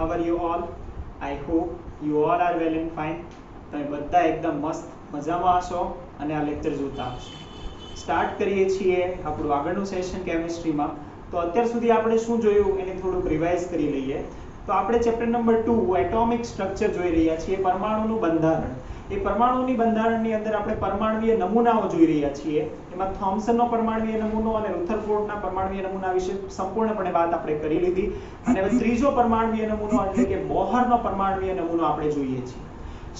How are you all? I hope you all are well and fine. તમે બધા એકદમ મસ્ત મજામાં હશો અને આ લેક્ચર જોતા હશો. સ્ટાર્ટ કરીએ છીએ આપણું આગળનું સેશન કેમિસ્ટ્રીમાં. તો અત્યાર સુધી આપણે શું જોયું એને થોડુંક રિવાઇઝ કરી લઈએ. તો આપણે ચેપ્ટર નંબર 2 એટોમિક સ્ટ્રક્ચર જોઈ રહ્યા છીએ, પરમાણુનું બંધારણ. એ પરમાણુની બંધારણની અંદર આપણે પરમાણુય નમૂનાઓ જોઈ રહ્યા છીએ. એમાં થોમ્સનનો પરમાણુય નમૂનો અને રુથરફોર્ડના પરમાણુય નમૂના વિશે સંપૂર્ણપણે વાત આપણે કરી લીધી. અને હવે ત્રીજો પરમાણુય નમૂનો એટલે કે બોહરનો પરમાણુય નમૂનો આપણે જોઈએ છીએ.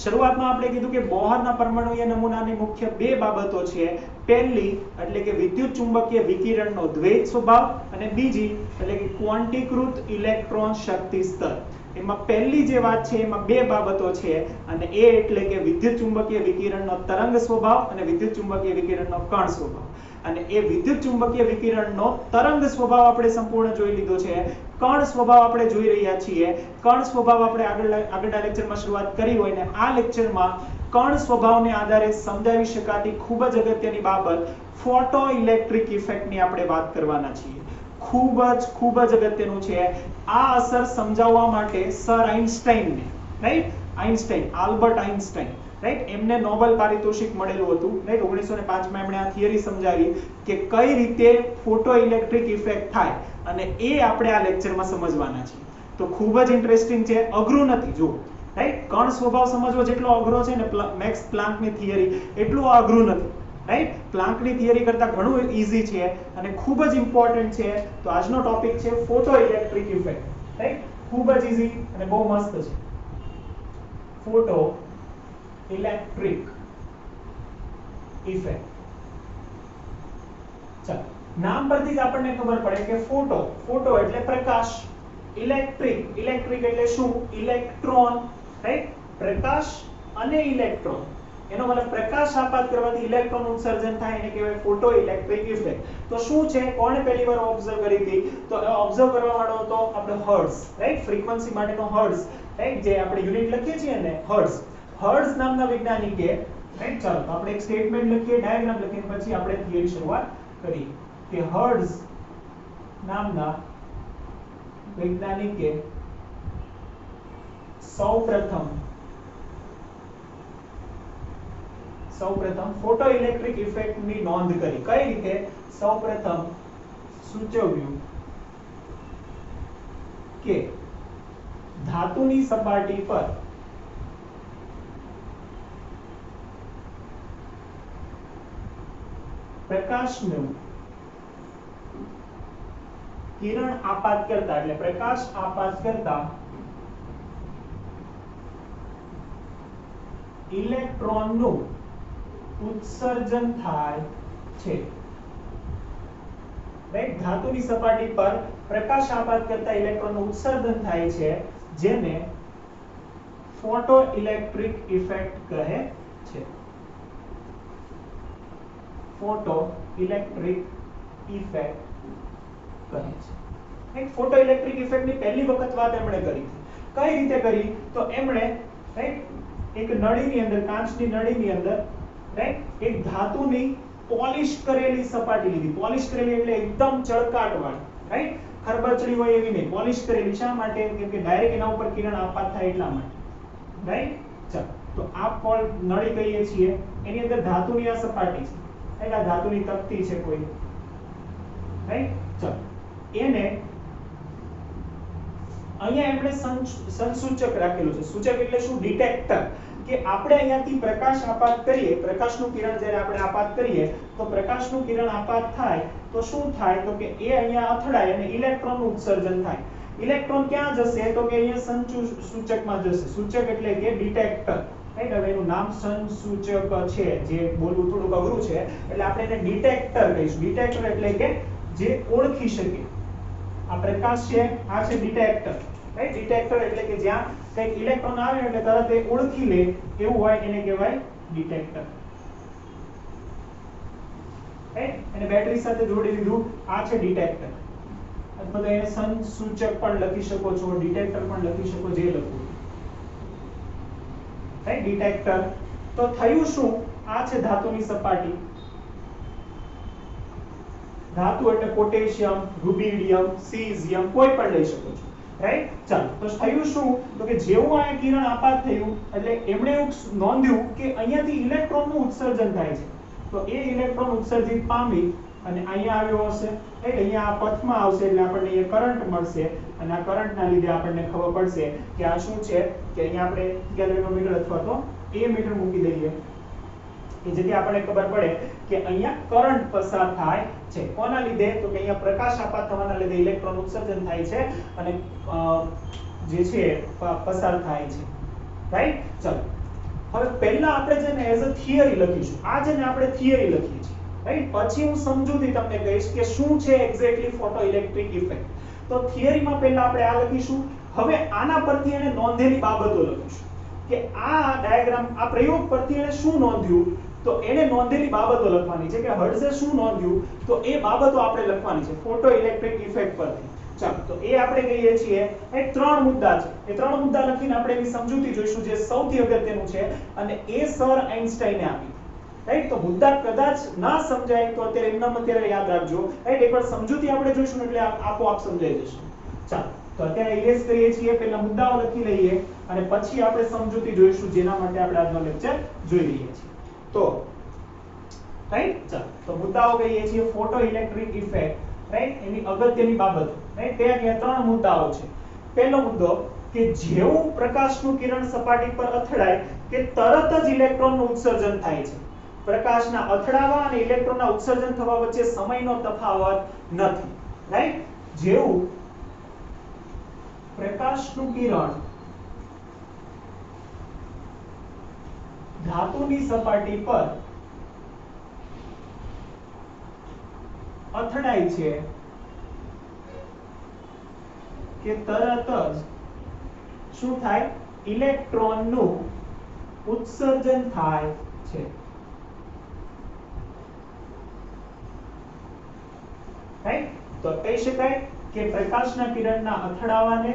શરૂઆતમાં આપણે કીધું કે બોહરના પરમાણુય નમૂનાની મુખ્ય બે બાબતો છે. પહેલી એટલે કે વિદ્યુત ચુંબકીય વિકિરણનો દ્વૈત સ્વભાવ અને બીજી એટલે કે ક્વોન્ટીકૃત ઇલેક્ટ્રોન શક્તિ સ્તર. એમાં પહેલી જે વાત છે એમાં બે બાબતો છે અને એ એટલે કે વિદ્યુત ચુંબકીય વિકિરણનો તરંગ સ્વભાવ અને વિદ્યુત ચુંબકીય વિકિરણનો કણ સ્વભાવ. અને એ વિદ્યુત ચુંબકીય વિકિરણનો તરંગ સ્વભાવ આપણે સંપૂર્ણ જોઈ લીધો છે. કણ સ્વભાવ આપણે જોઈ રહ્યા છીએ. કણ સ્વભાવ આપણે આગળના લેક્ચરમાં શરૂઆત કરી હોય ને આ લેક્ચરમાં કણ સ્વભાવને આધારે સમજાવી શકાતી ખૂબ જ અગત્યની બાબત ફોટો ઇલેક્ટ્રિક ઇફેક્ટની આપણે વાત કરવાના છીએ. ખૂબ જ અગત્યનું છે. આ અસર સમજાવવા માટે સર આઇન્સ્ટાઈનને, રાઈટ, આલ્બર્ટ આઇન્સ્ટાઈન, રાઈટ, એમને નોબેલ પારિતોષિક મળેલું હતું, રાઈટ. 1905 માં એમણે આ થિયરી સમજાવી કે કઈ રીતે ફોટો ઇલેક્ટ્રિક ઇફેક્ટ થાય અને એ આપણે આ લેક્ચરમાં સમજવાના છીએ. તો ખૂબ જ ઇન્ટરેસ્ટિંગ છે, અઘરું નથી. જો રાઈટ, કણ સ્વભાવ સમજવો જેટલો અઘરો છે ને મેક્સ પ્લાન્કની થિયરી એટલું અઘરું નથી, રાઈટ. પ્લાન્કની થિયરી કરતા ઘણું ઈઝી છે અને ખૂબ જ ઇમ્પોર્ટન્ટ છે. તો આજનો ટોપિક છે ફોટો ઇલેક્ટ્રિક ઇફેક્ટ, રાઈટ. ખૂબ જ ઈઝી અને બહુ મસ્ત છે. Photo electric effect. ચાલો, નામ પરથી જ આપણને ખબર પડે કે ફોટો એટલે પ્રકાશ, ઇલેક્ટ્રિક એટલે શું? Electron, right. પ્રકાશ અને ઇલેક્ટ્રોન, એનો મતલબ પ્રકાશ આપાત કરવાથી ઇલેક્ટ્રોન ઉત્સર્જન થાય એને કહેવાય ફોટો ઇલેક્ટ્રિક ઇફેક્ટ. તો શું છે, કોણે પહેલી વાર ઓબ્ઝર્વ કરી હતી? તો ઓબ્ઝર્વ કરવા વાળો હતો આપણે હર્ટ્ઝ, રાઈટ. ફ્રીક્વન્સી માટેનો હર્ટ્ઝ, રાઈટ, જે આપણે યુનિટ લખીએ છીએ ને હર્ટ્ઝ નામના વૈજ્ઞાનિકે, રાઈટ. ચાલો તો આપણે એક સ્ટેટમેન્ટ લખીએ, ડાયાગ્રામ લખીને પછી આપણે થિયરી શરૂઆત કરીએ કે હર્ટ્ઝ નામના વૈજ્ઞાનિકે સૌપ્રથમ ફોટો ઇલેક્ટ્રિક ઇફેક્ટની નોંધ કરી. કઈ રીતે? સૌપ્રથમ સૂચવ્યું કે ધાતુની સપાટી પર પ્રકાશનું કિરણ આપાત કરતા એટલે પ્રકાશ આપાત કરતા ઇલેક્ટ્રોનનું ઉત્સર્જન થાય છે, રાઈટ. ધાતુની સપાટી પર પ્રકાશ આપાત કરતા ઇલેક્ટ્રોનનું ઉત્સર્જન થાય છે જેને ફોટો ઇલેક્ટ્રિક ઇફેક્ટ કહે છે. ફોટો ઇલેક્ટ્રિક ઇફેક્ટ કહે છે, રાઈટ. ફોટો ઇલેક્ટ્રિક ઇફેક્ટની પહેલી વખત વાત એમણે કરી. કઈ રીતે કરી? તો એમણે, રાઈટ, એક નળીની અંદર, કાચની નળીની અંદર, રાઈટ, એક ધાતુની પોલિશ કરેલી સપાટી લીધી. પોલિશ કરેલી એટલે એકદમ ચળકાટવાળી, રાઈટ. ખરબચડી હોય એવી નહીં, પોલિશ કરેલી. શા માટે? કેમ કે ડાયરેક્ટ એના ઉપર કિરણ આપાત થાય એટલા માટે, રાઈટ. ચાલો તો આ નળી કહીએ છીએ, એની અંદર ધાતુની આ સપાટી છે, રાઈટ. આ ધાતુની તકતી છે કોઈ, રાઈટ. ચાલો એને અહીંયા એમણે સંસૂચક રાખેલું છે. સૂચક એટલે શું? ડિટેક્ટર. કે આપણે અહીંયાથી પ્રકાશ આપાત કરીએ, પ્રકાશનું કિરણ જ્યારે આપણે આપાત કરીએ તો પ્રકાશનું કિરણ આપાત થાય તો શું થાય? તો કે એ અહીંયા અથડાય અને ઇલેક્ટ્રોનનું ઉત્સર્જન થાય. ઇલેક્ટ્રોન ક્યાં જશે? તો કે અહીંયા સૂચકમાં જશે. સૂચક એટલે કે ડિટેક્ટર, રાઈટ. હવે એનું નામ સંસૂચક છે, જે બોલવું થોડુંક અઘરું છે એટલે આપણે એને ડિટેક્ટર કહીશું. ડિટેક્ટર એટલે કે જે ઓળખી શકે. આ પ્રકાશ છે, આ છે ડિટેક્ટર, રાઈટ. ડિટેક્ટર એટલે કે જ્યાં કંઈક ઇલેક્ટ્રોન આવે એટલે તરત એ ઓળખી લે એવું હોય એને કહેવાય ડિટેક્ટર, રાઈટ. એને બેટરી સાથે જોડી દીધું, આ છે ડિટેક્ટર. અથવા તો એને સંસૂચક પણ લખી શકો છો, ડિટેક્ટર પણ લખી શકો, જે લખો, રાઈટ. ડિટેક્ટર. તો થયું શું? આ છે ધાતુની સપાટી. ધાતુ એટલે પોટેશિયમ, રૂબિડિયમ, સીઝિયમ કોઈ પણ લઈ શકો છો, રાઈટ. ચાલો તો થયું શું તો કે જેવું આ કિરણ આપાત થયું એટલે એમણે એવું નોંધ્યું કે અહીંયાથી ઇલેક્ટ્રોનનું ઉત્સર્જન થાય છે તો એ ઇલેક્ટ્રોન ઉત્સર્જિત પામી અને અહીંયા આવ્યો હશે એટલે અહીંયા આ પથમાં આવશે એટલે આપણને અહીંયા કરંટ મળશે અને આ કરંટના લીધે આપણને ખબર પડશે કે આ શું છે કે અહીંયા આપણે ગેલ્વેનોમીટર અથવા તો એમીટર મૂકી દઈએ કે જેથી આપણને ખબર પડે કે અહીંયા કરંટ પસાર થાય છે કોના લીધે તો કે અહીંયા પ્રકાશ આપાત થવાના લીધે ઇલેક્ટ્રોન ઉત્સર્જન થાય છે અને જે છે પસાર થાય છે રાઈટ ચલો હવે પહેલા આપણે છે ને એઝ અ થિયરી લખીશું આ છે ને આપણે થિયરી લખીએ છીએ રાઈટ પછી હું સમજૂતી તમને કહીશ કે શું છે એક્ઝેક્ટલી ફોટોઇલેક્ટ્રિક ઇફેક્ટ તો થિયરીમાં પહેલા આપણે આ લખીશું હવે આના પરથી એને નોંધેલી બાબતો લખીશું કે આ ડાયાગ્રામ આ પ્રયોગ પરથી એને શું નોંધ્યું તો એને નોંધેલી બાબતો લખવાની છે કે હર્ટ્ઝે શું નોંધ્યું તો એ બાબતો આપણે લખવાની છે ફોટોઇલેક્ટ્રિક ઇફેક્ટ પરથી ચાલો તો એ આપણે કહીએ છીએ એ ત્રણ મુદ્દા છે એ ત્રણ મુદ્દા લખીને આપણે એની સમજૂતી જોઈશું જે સૌથી અગત્યનું છે અને એ સર આઇન્સ્ટાઈને આપી રાઈટ તો મુદ્દા કદાચ ના સમજાય તો અત્યારે એમનામ અત્યારે યાદ રાખજો રાઈટ એકવાર સમજૂતી આપણે જોઈશું એટલે આપોઆપ સમજાઈ જશે ચાલો તો અત્યારે ઇરેઝ કરીએ છીએ પહેલા મુદ્દાઓ લખી લઈએ અને પછી આપણે સમજૂતી જોઈશું જેના માટે આપણે આજનો લેક્ચર જોઈ રહ્યા છીએ તો રાઈટ ચાલો તો મુદ્દાઓ કહીએ છીએ ફોટોઇલેક્ટ્રિક ઇફેક્ટ રાઈટ એની અગત્યની બાબતો રાઈટ ત્યાં ત્રણ મુદ્દાઓ છે પહેલો મુદ્દો કે જેવું પ્રકાશનું કિરણ સપાટી પર અથડાય કે તરત જ ઇલેક્ટ્રોનનું ઉત્સર્જન થાય છે પ્રકાશના અથડાવા અને ઇલેક્ટ્રોનના ઉત્સર્જન થવા વચ્ચે સમયનો તફાવત નથી રાઈટ જેવું પ્રકાશનું કિરણ ધાતુની સપાટી પર અથડાય છે કે તરત જ શું થાય ઇલેક્ટ્રોનનું ઉત્સર્જન થાય છે રાઈટ તો કહી શકાય કે પ્રકાશના કિરણના અથડાવાને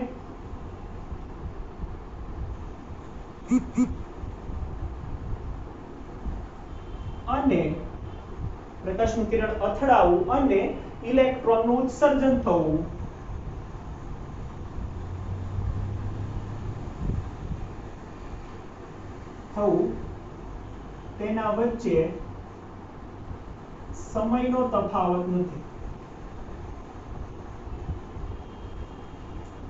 અને પ્રકાશનું કિરણ અથડાવું અને ઇલેક્ટ્રોનનું ઉત્સર્જન થવું તેના વચ્ચે સમયનો તફાવત નથી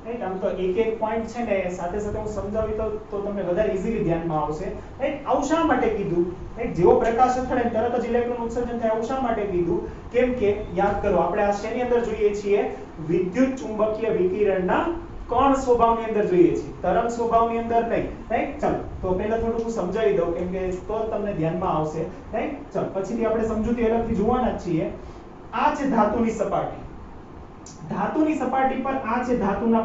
રાઈટ આમ તો એક એક પોઈન્ટ છે ને સાથે સાથે હું સમજાવી તો તમને વધારે ઈઝીલી ધ્યાનમાં આવશે રાઈટ આવું શા માટે કીધું રાઈટ જેવો પ્રકાશ અથડાય તરત જ ઇલેક્ટ્રોન ઉત્સર્જન થાય આવું શા માટે કીધું કેમ કે યાદ કરો આપણે આ શેની અંદર જોઈએ છીએ વિદ્યુત ચુંબકીય વિકિરણના કણ સ્વભાવની અંદર જોઈએ છીએ તરંગ સ્વભાવની અંદર નહીં રાઈટ ચાલો તો પહેલા થોડું હું સમજાવી દઉં કેમ કે તો તમને ધ્યાનમાં આવશે રાઈટ ચાલો પછીથી આપણે સમજૂતી અલગથી જોવાના જ છીએ આ છે ધાતુની સપાટી પર આ છે ધાતુના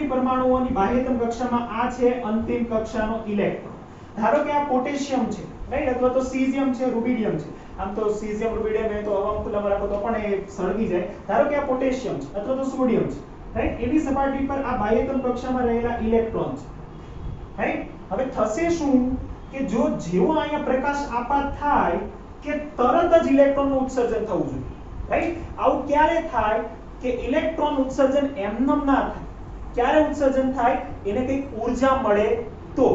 પરમાણુઓની બાહ્યતમ કક્ષામાં આ છે અંતિમ કક્ષાનો ઇલેક્ટ્રોન ધારો કે આ પોટેશિયમ છે રાઈટ અથવા તો સીઝિયમ છે રૂબિડિયમ છે આમ તો સીઝિયમ રૂબિડિયમ એ તો હવામાં ખુલ્લામાં રાખો તો પણ એ સળગી જાય ધારો કે આ પોટેશિયમ છે અથવા તો સોડિયમ છે રાઈટ એની સપાટી પર આ બાહ્યતમ કક્ષામાં રહેલા ઇલેક્ટ્રોન છે રાઈટ હવે થશે શું કે જો જેવો અહીંયા પ્રકાશ આપાત થાય કે તરત જ ઇલેક્ટ્રોનનું ઉત્સર્જન થવું જોઈએ રાઈટ આવું ક્યારે થાય કે ઇલેક્ટ્રોન ઉત્સર્જન એમનેમ ના થાય ક્યારે ઉત્સર્જન થાય એને કંઈક ઊર્જા મળે તો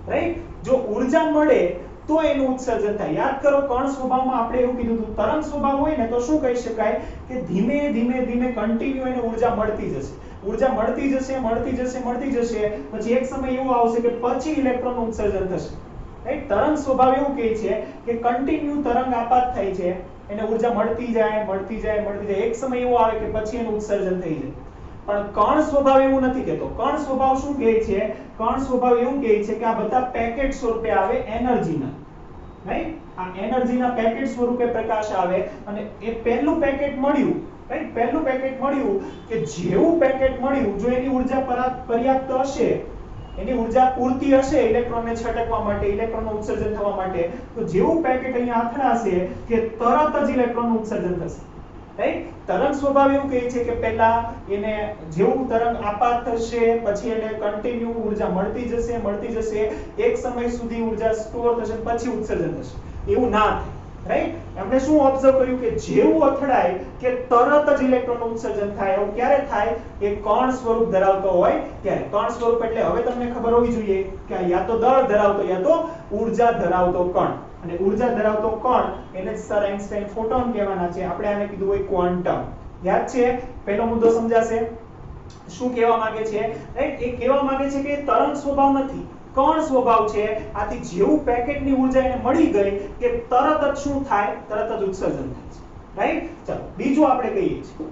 રાઈટ જો ઊર્જા મળે તો એનું ઉત્સર્જન થાય યાદ કરો કણ સ્વભાવમાં આપણે એવું કીધું હતું તરંગ સ્વભાવ હોય ને તો શું કહી શકાય કે ધીમે ધીમે કન્ટિન્યુ એને ઊર્જા મળતી જશે પછી એક સમય એવો આવશે કે પછી ઇલેક્ટ્રોનનું ઉત્સર્જન થશે રાઈટ તરંગ સ્વભાવ એવું કહે છે કે કન્ટિન્યુ તરંગ આપાત થાય છે એને ઊર્જા મળતી જાય એક સમય એવો આવે કે પછી એનું ઉત્સર્જન થઈ જાય પણ કણ સ્વભાવ એવું નથી કહેતો કણ સ્વભાવ શું કહે છે કણ સ્વભાવ એવું કહે છે કે આ બધા પેકેટ સ્વરૂપે આવે એનર્જીના રાઈટ આ એનર્જીના પેકેટ સ્વરૂપે પ્રકાશ આવે અને એ પહેલું પેકેટ મળ્યું રાઈટ કે જેવું પેકેટ મળ્યું જો એની ઊર્જા પર્યાપ્ત હશે એની ઊર્જા પૂરતી હશે ઇલેક્ટ્રોનને છટકવા માટે ઇલેક્ટ્રોનનું ઉત્સર્જન થવા માટે તો જેવું પેકેટ અહીંયા અથડાશે કે તરત જ ઇલેક્ટ્રોનનું ઉત્સર્જન થશે રાઈટ તરંગ સ્વભાવ એવું કહે છે કે પહેલા એને જેવું તરંગ આપાત થશે પછી એને કન્ટિન્યુ ઊર્જા મળતી જશે એક સમય સુધી ઊર્જા સ્ટોર થશે પછી ઉત્સર્જન થશે એવું ના થાય રાઈટ આપણે શું ઓબ્ઝર્વ કર્યું કે જેવું અથડાય કે તરત જ ઇલેક્ટ્રોનનું ઉત્સર્જન થાય. એવું ક્યારે થાય? એ કણ સ્વરૂપ ધરાવતો હોય ત્યારે. કણ સ્વરૂપ એટલે હવે તમને ખબર હોવી જોઈએ કે યા તો દળ ધરાવતો યા તો ઊર્જા ધરાવતો કણ. અને ઊર્જા ધરાવતો કણ એને સર આઇન્સ્ટાઈન ફોટોન કહેવાના છે. આપણે આને કીધું હોય ક્વોન્ટમ. યાદ છે? પહેલો મુદ્દો સમજાશે. શું કહેવા માંગે છે? રાઈટ એ કહેવા માંગે છે કે તરંગ સ્વભાવ નથી, કણ સ્વભાવ છે. આથી જેવું પેકેટની ઊર્જા એને મળી ગઈ કે તરત જ શું થાય? તરત જ ઉત્સર્જન થાય છે. રાઈટ? ચાલો બીજો આપણે કહીએ છીએ.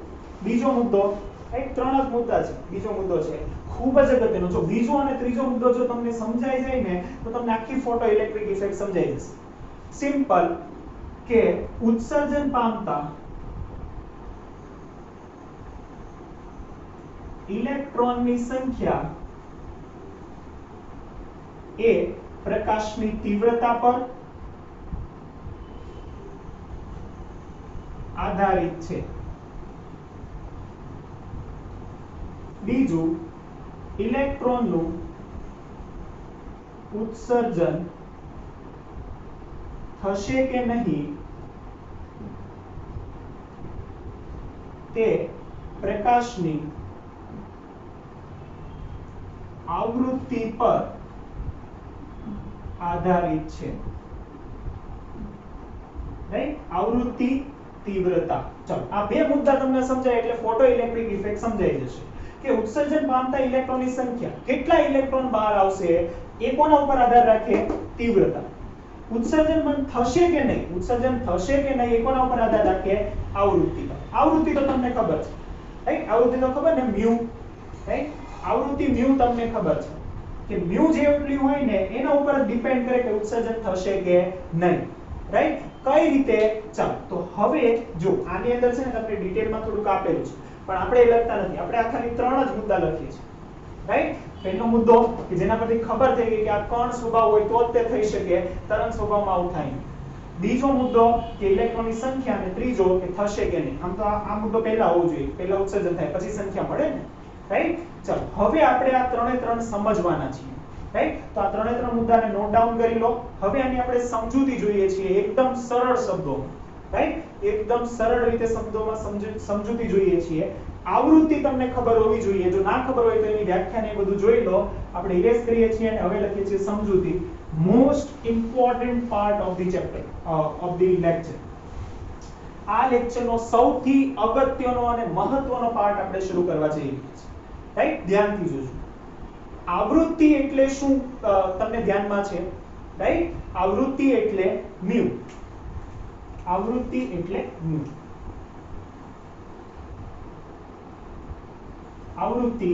બીજો મુદ્દો, રાઈટ ત્રણ જ મુદ્દા છે. બીજો મુદ્દો છે ખૂબ જ અગત્યનો. જો બીજો અને ત્રીજો મુદ્દો જો તમને સમજાઈ જાય ને તો તમને આખી ફોટો ઇલેક્ટ્રિક ઇફેક્ટ સમજાઈ જશે. સિમ્પલ કે ઉત્સર્જન પામતા ઇલેક્ટ્રોનની સંખ્યા એ પ્રકાશની તીવ્રતા પર આધારિત છે. બીજું, ઇલેક્ટ્રોનનું ઉત્સર્જન થશે કે નહીં તે પ્રકાશની આવૃત્તિ પર આધારિત છે. રાઈટ? આવૃત્તિ, તીવ્રતા. ચલો આ બે મુદ્દા તમને સમજાય એટલે ફોટો ઇલેક્ટ્રિક ઇફેક્ટ સમજાઈ જશે કે ઉત્સર્જન પામતા ઇલેક્ટ્રોનની સંખ્યા, કેટલા ઇલેક્ટ્રોન બહાર આવશે એ કોના ઉપર આધાર રાખે? તીવ્રતા. ઉત્સર્જન બંધ થશે કે નહીં, ઉત્સર્જન થશે કે નહીં એ કોના ઉપર આધાર રાખે? આવૃત્તિ પર. આવૃત્તિ તો તમને ખબર છે, રાઈટ? આવૃત્તિ તો ખબર ને, મ્યુ. રાઈટ? આવૃત્તિ મ્યુ તમને ખબર છે કે મ્યુ જેટલી હોય ને એના ઉપર ડિપેન્ડ કરે કે ઉત્સર્જન થશે કે નહીં. રાઈટ? કઈ રીતે? ચાલો તો હવે જો આની અંદર છે ને તમને ડિટેલમાં થોડુંક આપેલું છે પણ આપણે એ લખતા નથી. આપણે આ ખાલી ત્રણ જ મુદ્દા લખીએ છીએ. રાઈટ? પહેલો મુદ્દો કે જેના પરથી ખબર થઈ ગઈ કે આ કણ સ્વભાવ હોય તો જ તે થઈ શકે, તરંગ સ્વભાવમાં આવું થાય નહીં. બીજો મુદ્દો કે ઇલેક્ટ્રોનની સંખ્યા, અને ત્રીજો કે થશે કે નહીં. આમ તો આ મુદ્દો પહેલા હોવો જોઈએ, પહેલા ઉત્સર્જન થાય પછી સંખ્યા મળે ને. રાઈટ? ચાલો હવે આપણે આ ત્રણે ત્રણ સમજવાના છીએ. રાઈટ? તો આ ત્રણે ત્રણ મુદ્દાને નોટ ડાઉન કરી લો. હવે આની આપણે સમજૂતી જોઈએ છીએ એકદમ સરળ શબ્દોમાં. રાઈટ? એકદમ સરળ રીતે શબ્દોમાં સમજૂતી જોઈએ છીએ. આવૃત્તિ તમને ખબર હોવી જોઈએ. જો ના ખબર હોય તો એની વ્યાખ્યા ને બધું જોઈ લો. આપણે ઇરેઝ કરીએ છીએ અને હવે લખીએ છીએ સમજૂતી. Most important part of the chapter of the lecture. આ લેક્ચરનો સૌથી અગત્યનો અને મહત્વનો પાર્ટ આપણે શરૂ કરવા જઈ રહ્યા છીએ. રાઈટ? ધ્યાનથી જોજો. આવૃત્તિ એટલે શું તમને ધ્યાનમાં છે? રાઈટ? આવૃત્તિ એટલે મ્યુ. આવૃત્તિ એટલે મ્યુ. આવૃત્તિ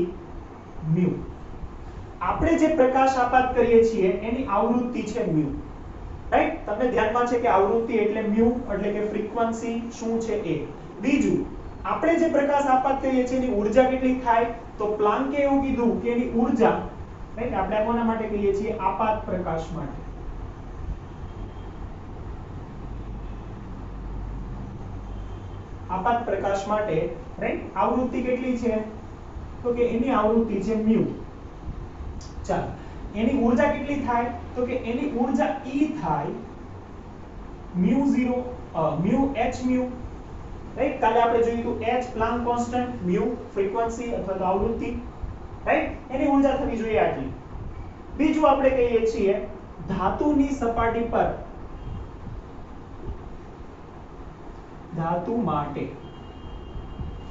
મ્યુ. આપણે જે પ્રકાશ આપાત કરીએ છીએ એની આવૃત્તિ છે મ્યુ. રાઈટ? તમને ધ્યાનમાં છે કે આવૃત્તિ એટલે મ્યુ એટલે કે ફ્રીક્વન્સી શું છે એ. બીજું, આપણે જે પ્રકાશ આપાત કરીએ છીએ એની ઊર્જા કેટલી થાય? તો પ્લાન્કે એવું કીધું કે એની ઊર્જા, રાઈટ? આપણે કોના માટે કહીએ છીએ? આપાત પ્રકાશ માટે. આપાત પ્રકાશ માટે, રાઈટ? આવૃત્તિ કેટલી છે? તો કે એની આવૃત્તિ છે મ્યુ. ચાલો એની ઊર્જા કેટલી થાય? તો કે એની ઊર્જા E થાય μ0 h μ. રાઈટ? કાલે આપણે જોયું હતું h પ્લાન્ક કોન્સ્ટન્ટ, μ ફ્રીક્વન્સી અથવા તો આવૃત્તિ. રાઈટ? એની ઊર્જા થવી જોઈએ આટલી. બીજું આપણે કહીએ છીએ ધાતુની સપાટી પર, ધાતુ માટે.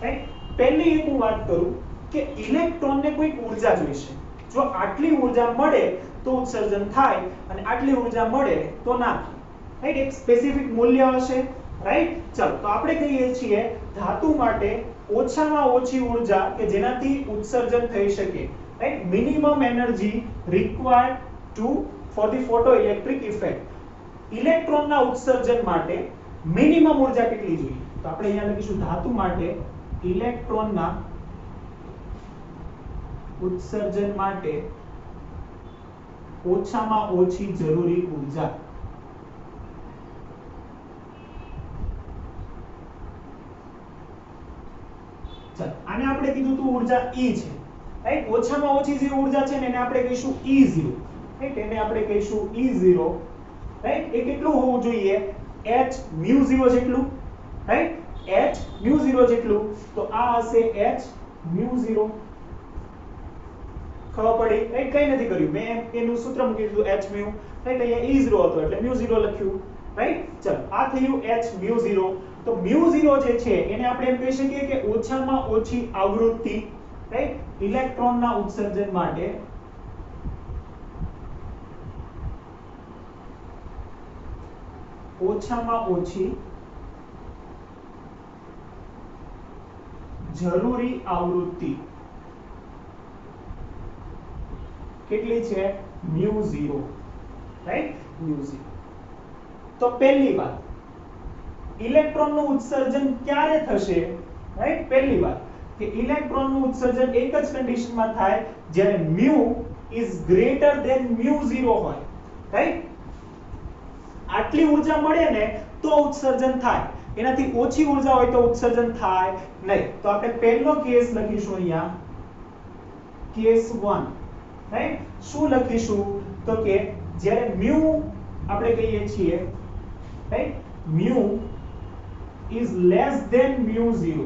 રાઈટ? પહેલી એક હું વાત કરું કે ઇલેક્ટ્રોનને કોઈક ઊર્જા જોઈશે. જો આટલી ઊર્જા મળે તો ઉત્સર્જન થાય અને આટલી ઊર્જા મળે તો ના થાય. રાઈટ? એક સ્પેસિફિક મૂલ્ય હશે. રાઈટ? ચાલો તો આપણે કહીએ છીએ ધાતુ માટે ઓછામાં ઓછી ઊર્જા કે જેનાથી ઉત્સર્જન થઈ શકે. Right? Minimum energy required to for the photoelectric effect. ઇલેક્ટ્રોનના ઉત્સર્જન માટે મિનિમમ ઊર્જા કેટલી જોઈએ? તો આપણે અહીંયા લખીશું ધાતુ માટે ઇલેક્ટ્રોનના ઉત્સર્જન માટે ઓછામાં ઓછી જરૂરી ઊર્જા. ચાલો આને આપણે કીધું તો ઊર્જા E છે. રાઈટ? ઓછામાં ઓછી જે ઊર્જા છે ને એને આપણે કહીશું E0. રાઈટ? એને આપણે કહીશું E0. રાઈટ? એ કેટલું હોવું જોઈએ? h μ0 જેટલું, રાઈટ, h μ0 જેટલું, તો આ હશે h μ0. ખબર પડી? રાઈટ, કઈ નથી કર્યું, મેં એનું સૂત્ર મૂકી દીધું h μ, રાઈટ, અહીંયા e0 હતો એટલે μ0 લખ્યું, રાઈટ. ચલો, આ થયું h μ0. તો μ0 જે છે એને આપણે એમ કહી શકીએ કે ઓછામાં ઓછી આવૃત્તિ, રાઈટ, ઇલેક્ટ્રોનના ઉત્સર્જન માટે ઓછામાં ઓછી જરૂરી આવૃત્તિ કેટલી છે? μ0, રાઈટ, μ0. તો પહેલી વાત, ઇલેક્ટ્રોનનું ઉત્સર્જન ક્યારે થશે? રાઈટ, પહેલી વાત કે ઇલેક્ટ્રોનનું ઉત્સર્જન એક જ કન્ડિશનમાં થાય જ્યારે μ ઇઝ ગ્રેટર ધેન μ0 હોય, રાઈટ. આટલી ઊર્જા મળે ને તો ઉત્સર્જન થાય, એનાથી ઓછી ઊર્જા હોય તો ઉત્સર્જન થાય નહીં. તો આપણે પહેલો કેસ લખીશું અહીંયા, કેસ 1, રાઈટ. શું લખીશું? તો કે જ્યારે μ આપણે કહીએ છીએ, right, μ is less than μ0,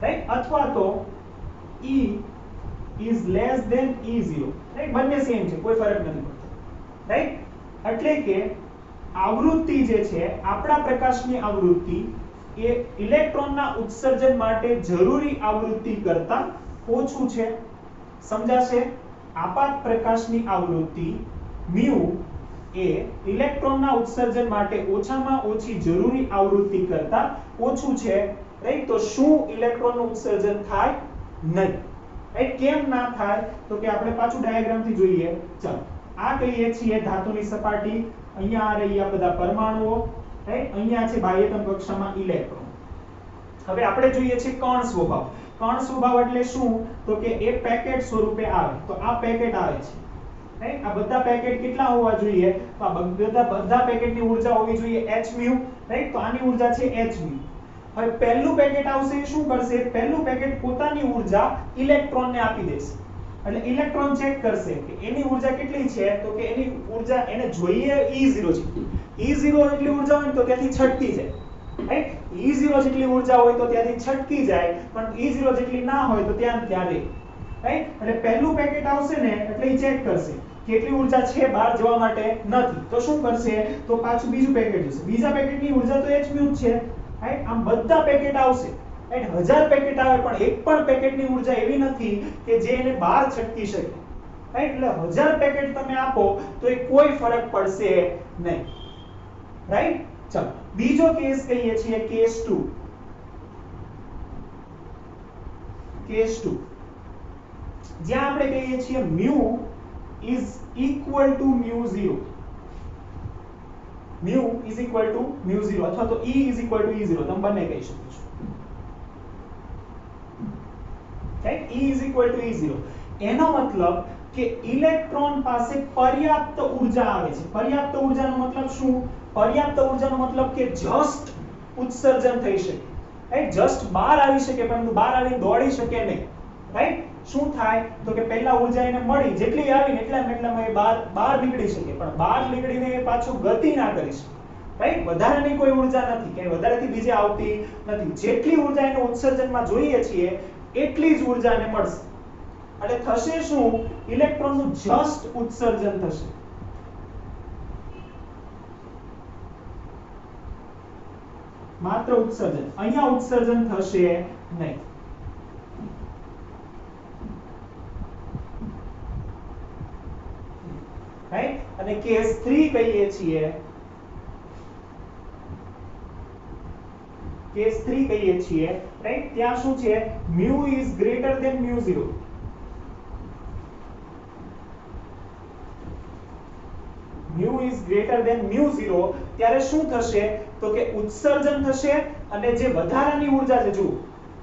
right, અથવા તો E is less than E0, right. બંને સેમ છે, કોઈ ફરક નથી પડતો, રાઈટ. એટલે કે આવૃત્તિ જે છે, આપણા પ્રકાશની આવૃત્તિ એ ઇલેક્ટ્રોનના ઉત્સર્જન માટે જરૂરી આવૃત્તિ કરતા ઓછું છે. સમજાશે? આપાત પ્રકાશની આવૃત્તિ μ એ ઇલેક્ટ્રોનના ઉત્સર્જન માટે ઓછામાં ઓછી જરૂરી આવૃત્તિ કરતા ઓછું છે, રાઈટ. તો શું ઇલેક્ટ્રોનનું ઉત્સર્જન થાય? નહીં, રાઈટ. કેમ ના થાય? તો કે આપણે પાછું ડાયાગ્રામથી જોઈએ. ચાલો, આ કહીએ છીએ ધાતુની સપાટી, અહીંયા આ રહ્યા બધા પરમાણુઓ, રાઈટ. અહીંયા છે બાહ્યતમ કક્ષામાં ઇલેક્ટ્રોન. હવે આપણે જોઈએ છે કણ સ્વભાવ. કણ સ્વભાવ એટલે શું? તો કે એ પેકેટ સ્વરૂપે આવે. તો આ પેકેટ આવે છે, રાઈટ. આ બધા પેકેટ કેટલા હોવા જોઈએ? તો આ બધા પેકેટની ઊર્જા હોવી જોઈએ h μ, રાઈટ. તો આની ઊર્જા છે h μ. હવે પહેલું પેકેટ આવશે, શું કરશે? પહેલું પેકેટ પોતાની ઊર્જા ઇલેક્ટ્રોનને આપી દેશે. એટલે ઇલેક્ટ્રોન ચેક કરશે કે એની ઊર્જા કેટલી છે, તો કે એની ઊર્જા એને જોઈએ E0 જેટલી. E0 જેટલી ઊર્જા હોય તો ત્યાંથી છટકી જાય, રાઈટ. E0 જેટલી ઊર્જા હોય તો ત્યાંથી છટકી જાય, પણ E0 જેટલી ના હોય તો ત્યાં રહે, રાઈટ. એટલે પહેલું પેકેટ આવશે ને એટલે એ ચેક કરશે કેટલી ઊર્જા છે, બહાર જવા માટે નથી. તો શું કરશે? તો પાછું બીજું પેકેટ જશે. બીજા પેકેટની ઊર્જા તો h μ જ છે, રાઈટ. આમ બધા પેકેટ આવશે, રાઈટ. 1000 પેકેટ આવે પણ એક પણ પેકેટની ઊર્જા એવી નથી કે જે એને બહાર છટકી શકે, રાઈટ. એટલે 1000 પેકેટ તમે આપો તો એ કોઈ ફરક પડશે નહીં, રાઈટ. ચલો, બીજો કેસ કહીએ છીએ કેસ 2. કેસ 2 જ્યાં આપણે કહીએ છીએ μ is equal to μ0. μ is equal to μ0 અથવા તો E is equal to E0, તમે બંને કહી શકો છો, right. E is equal to E0 એનો મતલબ કે ઇલેક્ટ્રોન પાસે પર્યાપ્ત ઊર્જા આવે છે. પર્યાપ્ત ઊર્જાનો મતલબ શું? પર્યાપ્ત ઊર્જાનો મતલબ કે જસ્ટ ઉત્સર્જન થઈ શકે, રાઈટ. જસ્ટ બહાર આવી શકે પરંતુ બહાર આવીને દોડી શકે નહીં, રાઈટ. શું થાય? તો કે પહેલા ઊર્જા એને મળી, જેટલી આવી ને એટલામાં એ બહાર નીકળી શકે, પણ બહાર નીકળીને એ પાછું ગતિ ના કરી શકે, રાઈટ. વધારાની કોઈ ઊર્જા નથી કે વધારેથી બીજે આવતી નથી. જેટલી ઊર્જા એને ઉત્સર્જનમાં જોઈએ છીએ એટલી જ ઊર્જા એને મળશે. એટલે થશે શું? ઇલેક્ટ્રોનનું જસ્ટ ઉત્સર્જન થશે. માત્ર ઉત્સર્જન, અહીંયા ઉત્સર્જન થશે નહીં, રાઈટ. અને કેસ 3 કહીએ છીએ, કેસ 3 કહીએ છીએ, રાઈટ. ત્યાં શું છે? μ is greater than μ0. μ is greater than μ0 ત્યારે શું થશે? તો કે ઉત્સર્જન થશે અને જે વધારાની ઊર્જા છે, જુઓ,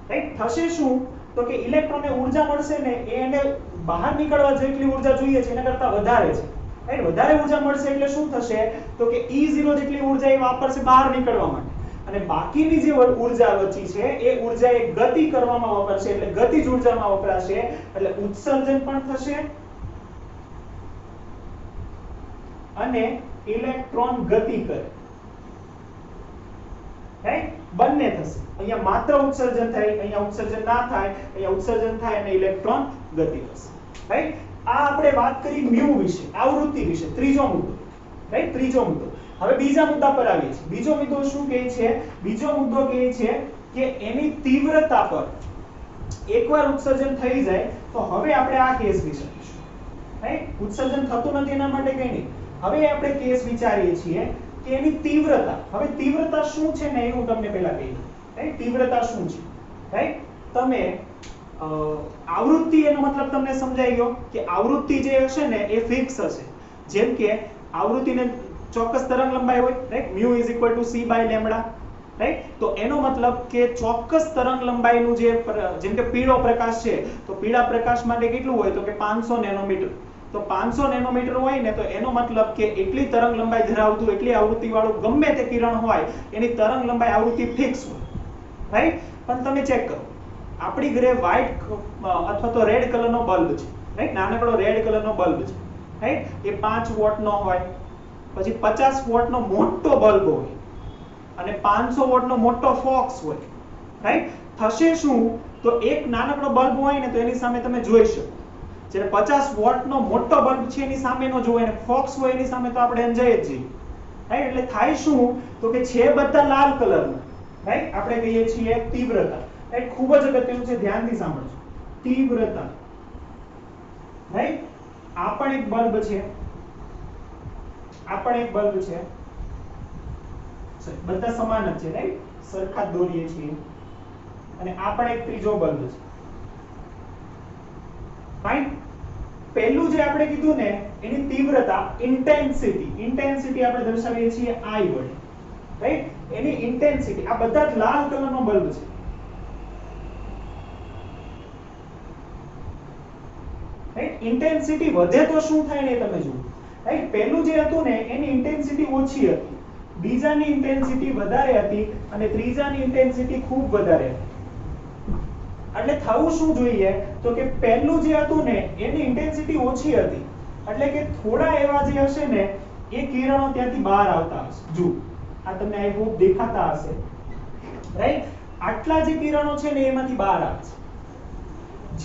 રાઈટ. થશે શું? તો કે ઇલેક્ટ્રોનને ઊર્જા મળશે ને એ એને બહાર નીકળવા જેટલી ઊર્જા જોઈએ છે એના કરતા વધારે છે, રાઈટ. વધારે ઊર્જા મળશે એટલે શું થશે? તો કે E0 જેટલી ઊર્જા એ વાપરશે બહાર નીકળવા માટે, અને બાકીની જે ઊર્જા બચી છે એ ઊર્જા એ ગતિ કરવામાં વાપરશે, એટલે ગતિજ ઊર્જામાં વપરાશે. એટલે ઉત્સર્જન પણ થશે અને ઇલેક્ટ્રોન ગતિ કરે, રાઈટ, બંને થશે. અહીંયા માત્ર ઉત્સર્જન થાય, અહીંયા ઉત્સર્જન ના થાય, અહીંયા ઉત્સર્જન થાય અને ઇલેક્ટ્રોન ગતિ કરશે. રાઈટ, આ આપણે વાત કરી મ્યુ વિશે, આવૃત્તિ વિશે, ત્રીજો મુદ્દો. રાઈટ, ત્રીજો મુદ્દો. હવે બીજા મુદ્દા પર આવીએ છીએ. બીજો મુદ્દો શું કહે છે? બીજો મુદ્દો કહે છે કે એની તીવ્રતા પર એકવાર ઉત્સર્જન થઈ જાય તો હવે આપણે આ કેસ વિચારીશું. રાઈટ, ઉત્સર્જન થતું નથી એના માટે કંઈ નહીં. હવે આપણે કેસ વિચારીએ છીએ કે એની તીવ્રતા. હવે તીવ્રતા શું છે ને એ હું તમને પહેલા કહી દઉં. રાઈટ, તીવ્રતા શું છે? રાઈટ, તમે આવૃત્તિ એનો મતલબ તમને સમજાઈ ગયો કે આવૃત્તિ જે હશે ને એ ફિક્સ હશે. જેમ કે આવૃત્તિને ચોક્કસ તરંગ લંબાઈ હોય, રાઈટ, μ = c/λ. રાઈટ, તો એનો મતલબ કે ચોક્કસ તરંગ લંબાઈનું જે જેમ કે પીળો પ્રકાશ છે તો પીળા પ્રકાશ માટે કેટલું હોય તો કે 500 નેનોમીટર. તો 500 નેનોમીટર હોય ને તો એનો મતલબ કે એટલી તરંગ લંબાઈ ધરાવતું, એટલી આવૃત્તિ વાળું ગમે તે કિરણ હોય એની તરંગ લંબાઈ આવૃત્તિ ફિક્સ હોય. રાઈટ, પણ તમે ચેક કરો, આપણી ઘરે વ્હાઈટ અથવા તો રેડ કલરનો બલ્બ છે. રાઈટ, નાનકડો રેડ કલરનો બલ્બ છે. રાઈટ, એ 5 વોટનો હોય, પછી 50 વોટનો મોટો બલ્બ હોય અને 500 વોટનો મોટો ફોક્સ હોય. રાઈટ, થશે શું તો એક નાનકડો બલ્બ હોય ને તો એની સામે તમે જોઈ શકો. જ્યારે 50 વોટનો મોટો બલ્બ છે એની સામે નો જોવે અને ફોક્સ હોય એની સામે તો આપણે અંજાઈ જ જઈએ. રાઈટ, એટલે થાય શું તો કે છે બધા લાલ કલરના. રાઈટ, આપણે કહીએ છીએ તીવ્રતા. રાઈટ, ખૂબ જ અગત્યનું છે, ધ્યાનથી સાંભળજો. તીવ્રતા. રાઈટ, આ પણ એક બલ્બ છે, આ પણ એક બલ્બ છે, બધા સમાન જ છે. રાઈટ, સરખા જ દોરીએ છીએ. અને આ પણ એક ત્રીજો બલ્બ છે. ફાઇન. પહેલું જે આપણે કીધું ને એની તીવ્રતા, ઇન્ટેન્સિટી આપણે દર્શાવીએ છીએ I વડે. રાઈટ, એની ઇન્ટેન્સિટી, આ બધા જ લાલ કલરનો બલ્બ છે. રાઈટ, ઇન્ટેન્સિટી વધે તો શું થાય ને તમે જુઓ. રાઈટ, પહેલું જે હતું ને એની ઇન્ટેન્સિટી ઓછી હતી, બીજાની ઇન્ટેન્સિટી વધારે હતી અને ત્રીજાની ઇન્ટેન્સિટી ખૂબ વધારે હતી. એટલે થવું શું જોઈએ તો કે પહેલું જે હતું ને એની ઇન્ટેન્સિટી ઓછી હતી, એટલે કે થોડા એવા જે હશે ને એ કિરણો ત્યાંથી બહાર આવતા હશે. જો આ તમને આઈ હોપ દેખાતા હશે. રાઈટ, આટલા જે કિરણો છે ને એમાંથી બહાર આવે છે.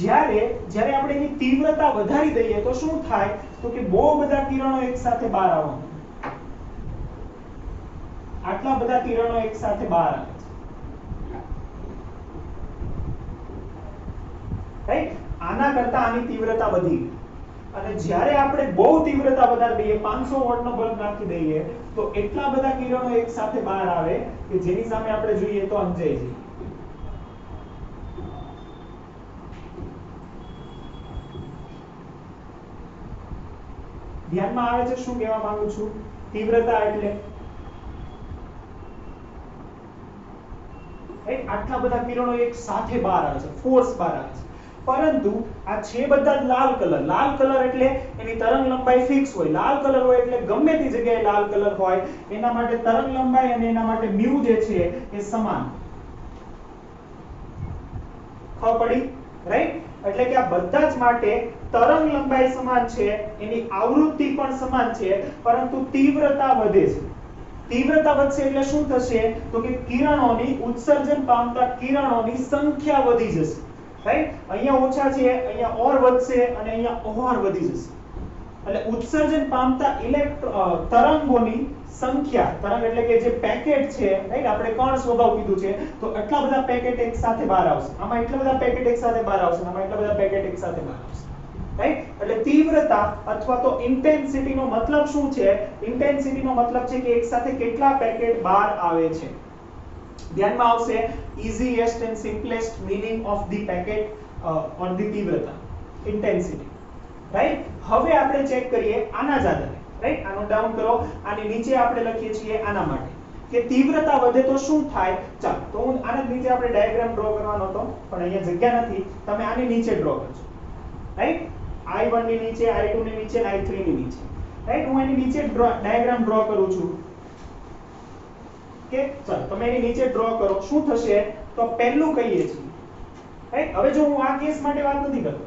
જ્યારે આપણે એની તીવ્રતા વધારી દઈએ તો શું થાય તો કે બહુ બધા કિરણો એકસાથે બહાર આવવાના. આટલા બધા કિરણો એકસાથે બહાર આવે છે. રાઈટ, આના કરતા આની તીવ્રતા વધી ગઈ. અને જ્યારે આપણે બહુ તીવ્રતા વધારી દઈએ, 500 વોટનો બલ્બ નાખી દઈએ તો એટલા બધા કિરણો એકસાથે બહાર આવે કે જેની સામે આપણે જોઈએ તો અંજાઈ જઈએ. ધ્યાનમાં આવે છે શું કહેવા માંગુ છું? તીવ્રતા એટલે આટલા બધા કિરણો એક સાથે બહાર આવે છે, ફોર્સ બહાર આવે છે. પરંતુ આ છે બધા લાલ કલર. લાલ કલર એટલે એની તરંગ લંબાઈ ફિક્સ હોય. લાલ કલર હોય એટલે ગમે તે જગ્યાએ લાલ કલર હોય એના માટે તરંગ લંબાઈ અને એના માટે મ્યુ જે છે એ સમાન. ખબર પડી? રાઈટ, એટલે કે આ બધા જ માટે તરંગ લંબાઈ સમાન છે, એની આવૃત્તિ પણ સમાન છે, પરંતુ તીવ્રતા વધે છે. તીવ્રતા વધશે એટલે શું થશે તો કે કિરણોની, ઉત્સર્જન પામતા કિરણોની સંખ્યા વધી જશે. રાઈટ, અહીંયા ઓછા છે, અહીંયા ઓર વધશે અને અહીંયા ઓર વધી જશે. એટલે ઉત્સર્જન પામતા તરંગોની સંખ્યા, તરંગ એટલે કે જે પેકેટ છે, રાઈટ, આપણે કણ સ્વભાવ કીધું છે, તો એટલા બધા પેકેટ એક સાથે બહાર આવશે. આમાં એટલા બધા પેકેટ એક સાથે બહાર આવશે, આમાં એટલા બધા પેકેટ એક સાથે બહાર આવશે. રાઈટ, એટલે તીવ્રતા અથવા તો ઇન્ટેન્સિટી નો મતલબ શું છે? ઇન્ટેન્સિટી નો મતલબ છે કે એક સાથે કેટલા પેકેટ બહાર આવે છે. ધ્યાનમાં આવશે easiest and simplest meaning of the packet on the તીવ્રતા, intensity. રાઈટ, હવે આપણે ચેક કરીએ આના જ આધારે. રાઈટ, આનો ડાઉન કરો, આની નીચે આપણે લખીએ છીએ આના માટે કે તીવ્રતા વધે તો શું થાય. ચાલો, તો હું આના નીચે આપણે ડાયાગ્રામ ડ્રો કરવાનો હતો પણ અહીંયા જગ્યા નથી, તમે આની નીચે ડ્રો કરજો. રાઈટ, I1 ની નીચે, I2 ની નીચે અને I3 ની નીચે. રાઈટ, હું એની નીચે ડાયાગ્રામ ડ્રો કરું છું કે ચાલો તમે એની નીચે ડ્રો કરો. શું થશે તો પહેલું કહીએ છીએ. રાઈટ, હવે જો હું આ કેસ માટે વાત નથી કરતો,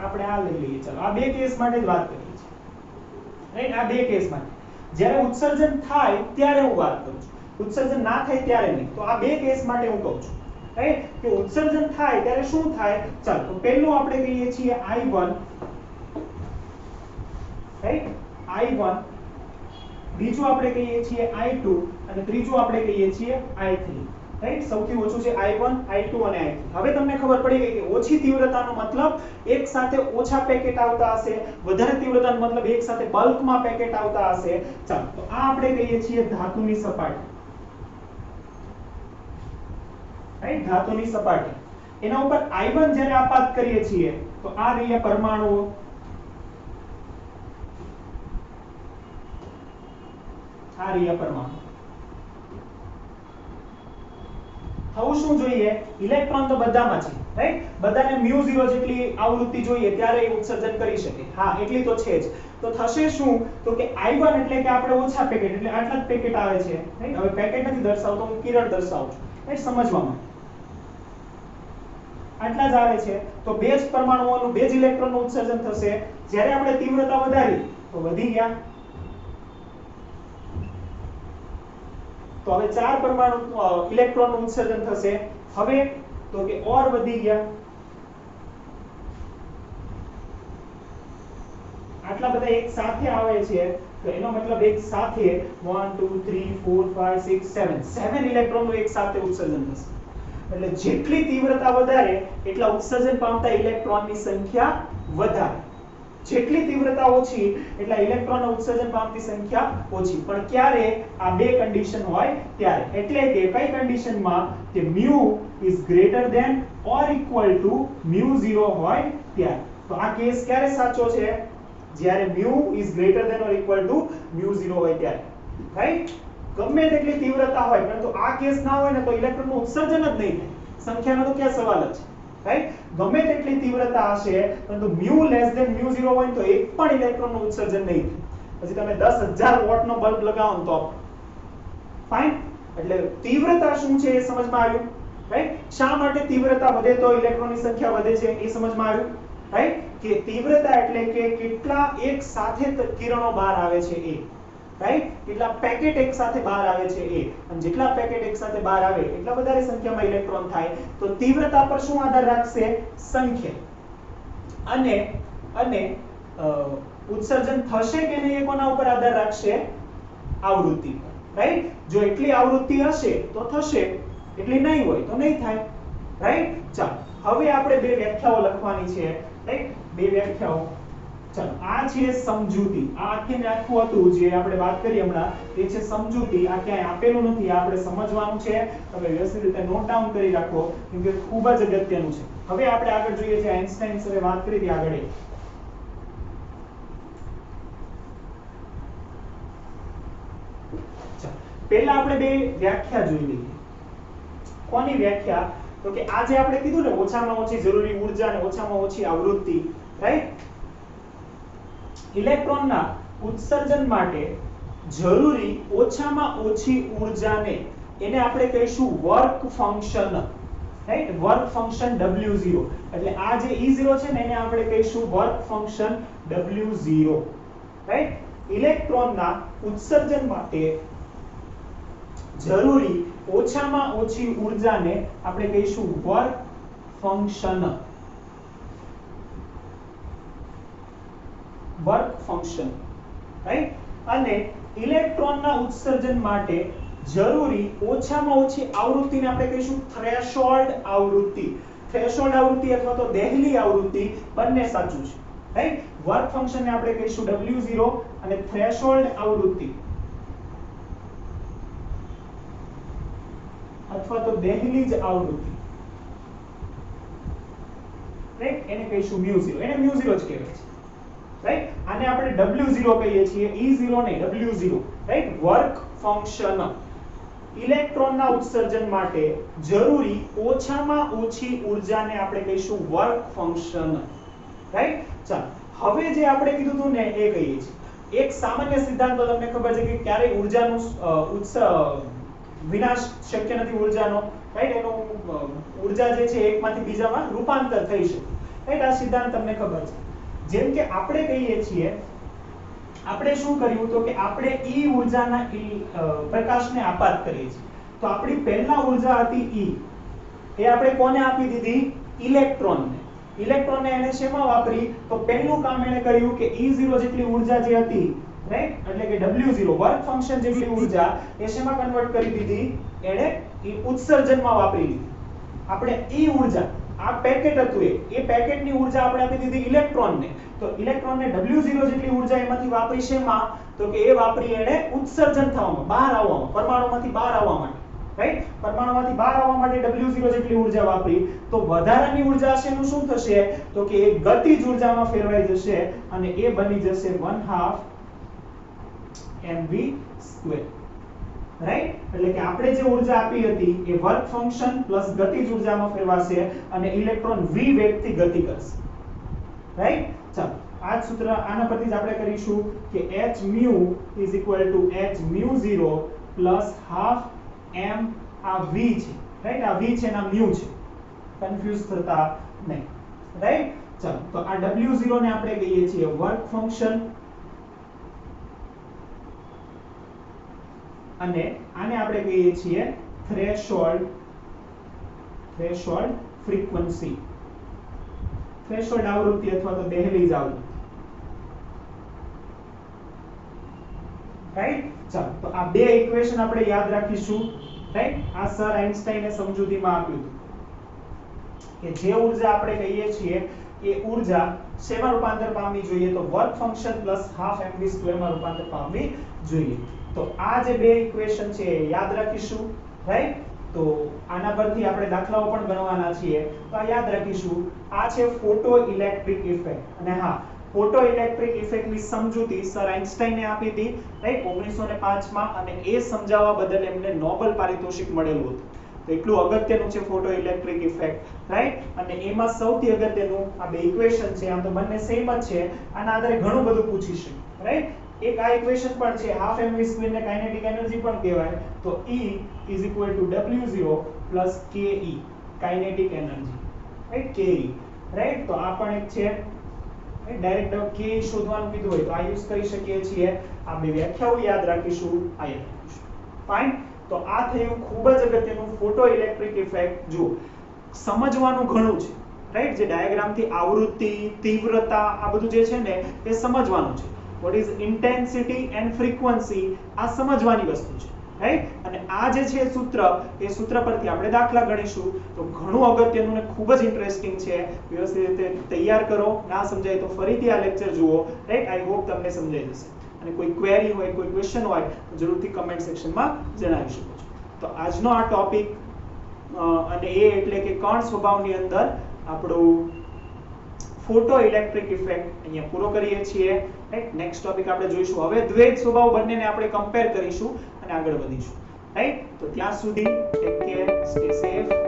આપણે આ લઈ લઈએ. ચાલો આ બે કેસ માટે જ વાત કરીએ છીએ. રાઈટ, આ બે કેસ માટે જ્યારે ઉત્સર્જન થાય ત્યારે હું વાત કરું છું. ઉત્સર્જન ના થાય ત્યારે નહીં. તો આ બે કેસ માટે હું કહું છું, રાઈટ, કે ઉત્સર્જન થાય ત્યારે શું થાય. ચાલો તો પહેલું આપણે કહીએ છીએ I1, રાઈટ, I1, બીજું આપણે કહીએ છીએ I2 અને ત્રીજું આપણે કહીએ છીએ I3, રાઈટ. સૌથી ઓછું છે I1, I2 અને I3. હવે તમને ખબર પડી ગઈ કે ઓછી તીવ્રતાનો મતલબ એક સાથે ઓછા પેકેટ આવતા હશે, વધારે તીવ્રતાનો મતલબ એક સાથે બલ્કમાં પેકેટ આવતા હશે. ચાલો તો આ આપણે કહીએ છીએ ધાતુની સપાટી, રાઈટ, ધાતુની સપાટી. એના ઉપર I1 જ્યારે આપાત કરીએ છીએ તો આ રહ્યા પરમાણુઓ, આ રહ્યા પરમાણુ. થવું શું જોઈએ, ઇલેક્ટ્રોન તો બધામાં છે, રાઈટ, બધાને μ0 જેટલી આવૃત્તિ જોઈએ ત્યારે એ ઉત્સર્જન કરી શકે. હા એટલી તો છે જ. તો થશે શું, તો કે I1 એટલે કે આપણે ઓછા પેકેટ, એટલે આટલા જ પેકેટ આવે છે, રાઈટ. હવે પેકેટ નથી દર્શાવતો, હું કિરણ દર્શાવું છું, રાઈટ, સમજવામાં. આટલા જ આવે છે તો બે જ પરમાણુઓનું બે જ ઇલેક્ટ્રોનનું ઉત્સર્જન થશે. જ્યારે આપણે તીવ્રતા વધારી તો વધી ગયા, તો હવે 4 પરમાણુ ઇલેક્ટ્રોનનું ઉત્સર્જન થશે. હવે તો કે ઓર વધી ગયા, આટલા બધા એક સાથે આવે છે તો એનો મતલબ એક સાથે 1 2 3 4 5 6 7 7 ઇલેક્ટ્રોનનું એક સાથે ઉત્સર્જન થશે. એટલે જેટલી તીવ્રતા વધારે એટલા ઉત્સર્જન પામતા ઇલેક્ટ્રોનની સંખ્યા વધારે, જેટલી તીવ્રતા ઓછી એટલા ઇલેક્ટ્રોનનું ઉત્સર્જન પામતી સંખ્યા ઓછી. પણ ક્યારે, આ બે કન્ડિશન હોય ત્યારે. એટલે કે કઈ કન્ડિશનમાં, કે μ is greater than or equal to μ0 હોય ત્યારે. તો આ કેસ ક્યારે સાચો છે, જ્યારે μ is greater than or equal to μ0 હોય ત્યારે, રાઈટ. ગમે તેટલી તીવ્રતા હોય પરંતુ આ કેસ ના હોય ને તો ઇલેક્ટ્રોનનું ઉત્સર્જન જ નહીં થાય. સંખ્યાનો તો ક્યાં સવાલ જ છે, રાઈટ. ગમે તેટલી તીવ્રતા હશે પરંતુ μ લેસ ધેન μ0 હોય તો એક પણ ઇલેક્ટ્રોનનું ઉત્સર્જન નહીં થાય. પછી તમે 10,000 વોટનો બલ્બ લગાવો તો ફાઇન. એટલે તીવ્રતા શું છે એ સમજમાં આવ્યું, રાઈટ. શા માટે તીવ્રતા વધે તો ઇલેક્ટ્રોનની સંખ્યા વધે છે એ સમજમાં આવ્યું, રાઈટ. કે તીવ્રતા એટલે કે કેટલા એક સાથે કિરણો બહાર આવે છે એ, રાઈટ, કેટલા પેકેટ એક સાથે બહાર આવે છે એ. અને જેટલા પેકેટ એક સાથે બહાર આવે એટલા વધારે સંખ્યામાં ઇલેક્ટ્રોન થાય. તો તીવ્રતા પર શું આધાર રાખશે, સંખ્યા. અને ઉત્સર્જન થશે કે નહીં એ કોના ઉપર આધાર રાખશે, આવૃત્તિ પર, રાઈટ. જો એટલી આવૃત્તિ હશે તો થશે, એટલી નહીં હોય તો નહીં થાય, રાઈટ. ચાલો હવે આપણે બે વ્યાખ્યાઓ લખવાની છે, રાઈટ, બે વ્યાખ્યાઓ. ચાલો આ છે સમજૂતી. આ આખે આખું હતું જે આપણે વાત કરી હમણાં એ છે સમજૂતી. આ ક્યાંય આપેલું નથી, આપણે સમજવાનું છે. તમે વ્યવસ્થિત રીતે નોટ ડાઉન કરી રાખો કેમ કે ખૂબ જ અગત્યનું છે. હવે આપણે આગળ જોઈએ છે આઇન્સ્ટાઈન સરે વાત કરી હતી આગળ. પહેલા આપણે બે વ્યાખ્યા જોઈ લઈએ. કોની વ્યાખ્યા, તો કે આજે આપણે કીધું ને ઓછામાં ઓછી જરૂરી ઊર્જા અને ઓછામાં ઓછી આવૃત્તિ, રાઈટ. ઇલેક્ટ્રોનના ઉત્સર્જન માટે જરૂરી ઓછામાં ઓછી ઊર્જાને એને આપણે કહીશું work function, right. Work function W0. એટલે આ જે E0 છે ને એને આપણે કહીશું વર્ક ફંક્શન W0, રાઈટ. ઇલેક્ટ્રોનના ઉત્સર્જન માટે જરૂરી ઓછામાં ઓછી ઊર્જાને આપણે કહીશું work function, work function, right. અને ઇલેક્ટ્રોનના ઉત્સર્જન માટે જરૂરી ઓછામાં ઓછી આવૃત્તિને આપણે કહીશું થ્રેશોલ્ડ આવૃત્તિ. થ્રેશોલ્ડ આવૃત્તિ અથવા તો દેહલી આવૃત્તિ બંને સાચું છે, રાઈટ. વર્ક ફંક્શનને આપણે કહીશું W0 અને થ્રેશોલ્ડ આવૃત્તિ અથવા તો દહેલી જ આવૃત્તિ, રાઈટ, એને કહીશું μ0. એને μ0 જ કહેવાય છે, રાઈટ. આને આપણે W0 કહીએ છીએ, E0 નહીં, W0, રાઈટ. Work function. ઇલેક્ટ્રોનના ઉત્સર્જન માટે જરૂરી ઓછામાં ઓછી ઊર્જાને આપણે કહીશું વર્ક ફંક્શન, રાઈટ. ચાલો હવે જે આપણે કીધું હતું ને એ કહીએ છીએ. એક સામાન્ય સિદ્ધાંત તો તમને ખબર છે કે ક્યારેય ઊર્જાનું વિનાશ શક્ય નથી ઊર્જાનો, રાઈટ. એનો ઊર્જા જે છે એકમાંથી બીજામાં રૂપાંતર થઈ શકે, રાઈટ. આ સિદ્ધાંત તમને ખબર છે. જેમ કે આપણે કહીએ છીએ આપણે શું કર્યું તો કે આપણે E ઊર્જાના પ્રકાશને આપાત કરીએ છીએ. તો આપણી પહેલા ઊર્જા હતી E, એ આપણે કોને આપી દીધી? ઇલેક્ટ્રોનને. ઇલેક્ટ્રોનને એને શેમાં વાપરી? તો પહેલું કામ એને કર્યું કે E0 જેટલી ઊર્જા જે હતી, રાઈટ, એટલે કે W0 વર્ક ફંક્શન જેટલી ઊર્જા એ શેમાં કન્વર્ટ કરી દીધી? એને ઉત્સર્જનમાં વાપરી લીધી. આપણે E ઊર્જા, આ પેકેટ હતું એ પેકેટની ઊર્જા આપણે આપી દીધી ઇલેક્ટ્રોનને. તો ઇલેક્ટ્રોનને W0 જેટલી ઊર્જા એમાંથી વાપરી શેમાં? તો કે એ વાપરી એને ઉત્સર્જન થવામાં, બહાર આવવામાં, પરમાણુમાંથી બહાર આવવા માટે, રાઈટ. પરમાણુમાંથી બહાર આવવા માટે W0 જેટલી ઊર્જા વાપરી. તો વધારાની ઊર્જા છે એનું શું થશે? તો કે એ ગતિજ ઊર્જામાં ફેરવાઈ જશે અને એ બની જશે 1/2 mv², રાઈટ. એટલે કે આપણે જે ઊર્જા આપી હતી એ વર્ક ફંક્શન પ્લસ ગતિજ ઊર્જામાં ફેરવાશે અને ઇલેક્ટ્રોન v વેગથી ગતિ કરશે, રાઈટ. ચાલો આ સૂત્ર આના પરથી જ આપણે કરીશું કે h mu is equal to h mu0 plus half m, આ v છે, રાઈટ. આ v છે ના mu છે, કન્ફ્યુઝ થતા નહીં, રાઈટ. ચાલો તો આ w0 ને આપણે કહીએ છીએ વર્ક ફંક્શન અને આને આપણે કહીએ છીએ થ્રેશોલ્ડ ફ્રીક્વન્સી, થ્રેશોલ્ડ આવૃત્તિ અથવા તો દહેલીજ આવૃત્તિ, રાઈટ. ચાલો તો આ બે ઇક્વેશન આપણે યાદ રાખીશું, રાઈટ. આ સર આઇન્સ્ટાઈને સમજૂતીમાં આપ્યું હતું કે જે ઊર્જા આપણે કહીએ છીએ એ ઊર્જા શેમાં રૂપાંતર પામવી જોઈએ? તો work function plus half mv² માં રૂપાંતર પામવી જોઈએ. તો આ જે બે ઇક્વેશન છે એ યાદ રાખીશું, રાઈટ. તો આના પરથી આપણે દાખલાઓ પણ ગણવાના છીએ, તો આ યાદ રાખીશું. આ છે ફોટો ઇલેક્ટ્રિક ઇફેક્ટ, અને હા, ફોટો ઇલેક્ટ્રિક ઇફેક્ટની સમજૂતી સર આઇન્સ્ટાઈને આપી હતી, રાઈટ, 1905 માં, અને એ સમજાવવા બદલ એમને નોબેલ પારિતોષિક મળેલું હતું. તો એટલું અગત્યનું છે ફોટો ઇલેક્ટ્રિક ઇફેક્ટ, રાઈટ. અને એમાં સૌથી અગત્યનું આ બે ઇક્વેશન છે, આમ તો બંને સેમ જ છે, આના આધારે ઘણું બધું પૂછી શકે, રાઈટ. એક આ ઇક્વેશન પણ છે, હાફ mv² ને કાઇનેટિક એનર્જી પણ કહેવાય. તો E is equal to W0 plus KE, kinetic energy, right, KE, right. તો આ પણ એક છે, ડાયરેક્ટ KE શોધવાનું કીધું હોય તો આ યુઝ કરી શકીએ છીએ. આ બે વ્યાખ્યાઓ યાદ રાખીશું, આ યાદ રાખીશું, ફાઇન. તો આ થયું ખૂબ જ અગત્યનું ફોટો ઇલેક્ટ્રિક ઇફેક્ટ. જો સમજવાનું ઘણું છે, રાઈટ. જે ડાયાગ્રામથી આવૃત્તિ, તીવ્રતા, આ બધું જે છે ને એ સમજવાનું છે. what is intensity and frequency, આ સમજવાની વસ્તુ છે, રાઈટ. અને આ જે છે સૂત્ર, એ સૂત્ર પરથી આપણે દાખલા ગણીશું. તો ઘણું અગત્યનું ને ખૂબ જ ઇન્ટરેસ્ટિંગ છે. વ્યવસ્થિત રીતે તૈયાર કરો. ના સમજાય તો ફરીથી આ લેક્ચર જુઓ, રાઈટ. આઈ હોપ તમને સમજાઈ જશે. અને કોઈ ક્વેરી હોય, કોઈ ક્વેશ્ચન હોય તો જરૂરથી કમેન્ટ સેક્શનમાં જણાવી શકો છો. તો આજનો આ ટોપિક અને એ એટલે કે કણ સ્વભાવની અંદર આપણું ફોટો ઇલેક્ટ્રિક ઇફેક્ટ અહીંયા પૂરો કરીએ છીએ, રાઈટ. નેક્સ્ટ ટોપિક આપણે જોઈશું. હવે દ્વૈત સ્વભાવ બંનેને આપણે કમ્પેર કરીશું અને આગળ વધીશું, રાઈટ. તો ત્યાં સુધી ટેક કેર, સ્ટે સેફ.